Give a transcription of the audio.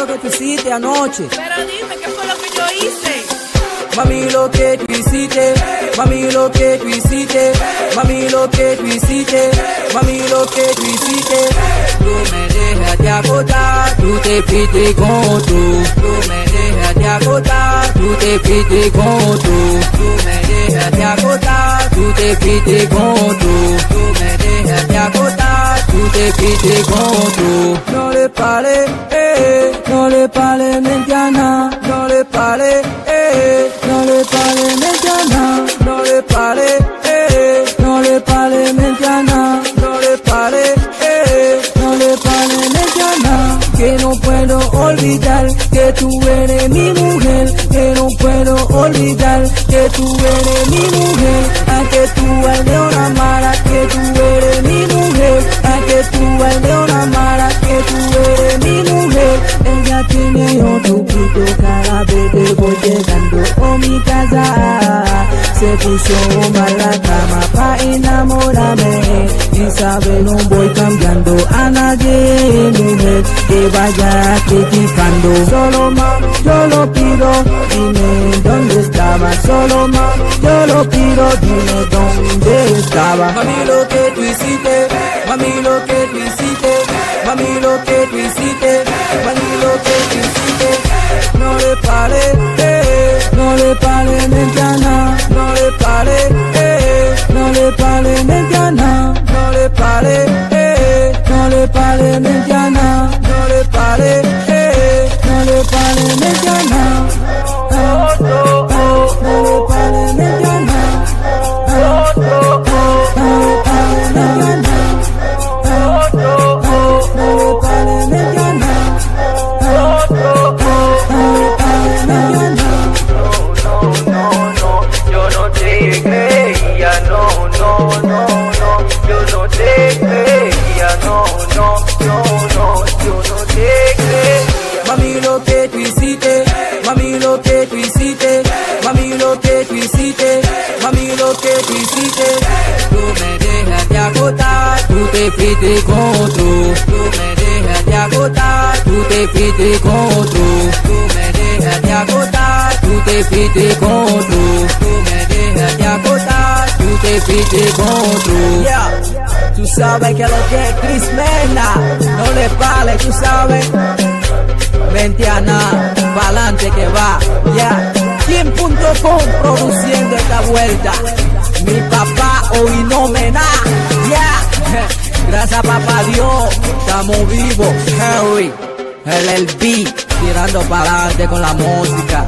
lo que tú hiciste anoche. Pero dime, ¿qué fue lo que yo hice? Mami, lo que tú hiciste, mami, lo que tú hiciste, mami, lo que tú hiciste, mami, lo que tú hiciste. Tú me dejaste agotar, tú te fuiste con otro. Tú me dejaste agotar, tú te fuiste con otro. Tú me dejaste agotar, tú te fuiste con otro. Tú me dejaste agotar, tú te fuiste con otro. No le pares, no le pares, Mentiana, no le pares, no le pares, Mentiana, no le pares, no le pares, Mentiana, no le pares, no le pares, Mentiana. Que no puedo olvidar que tú eres mi mujer, que no puedo olvidar que tú eres mi mujer, a que tú eres de una mala, que tú eres mi mujer, a que tú eres de una mala, que tú eres mi mujer. Ella tiene otro pito cada vez que voy llegando a mi casa. Se puso mal la cama pa' enamorarme y sabe no voy cambiando a nadie, mujer, que vaya criticando. Solo mami, yo lo pido, dime dónde estaba. Solo mami, yo lo pido, dime dónde estaba. Mami, lo que tú hiciste, mami, lo que tú hiciste, mami, lo que tú hiciste, mami, lo que tú hiciste. No le pares, no le pares, Mentiana, no le pares, no le pares, Mentiana, no le pares, no le pares, Mentiana, no le pares, no le pares, Mentiana, no le pares, Mentiana, Mami, lo que tú hiciste, mami, lo que tú hiciste, mami, lo que tú hiciste, mami, lo que tú hiciste. Tú me dejaste agotar, tú te fuiste con otro. Tú me dejaste agotar, tú te fuiste con otro. Tú me dejaste agotar, tú te fuiste con otro. Tú me dejaste agotar, tú te fuiste con otro. Yeah. Tú sabes que lo que es Chris Mena, no le vale, tú sabes. Mentiana, pa'lante que va, ya. Yeah. Quien.com produciendo esta vuelta. Mi papá hoy no me da, ya. Yeah. Gracias papá Dios, estamos vivos. Harry, LLB, tirando pa'lante con la música.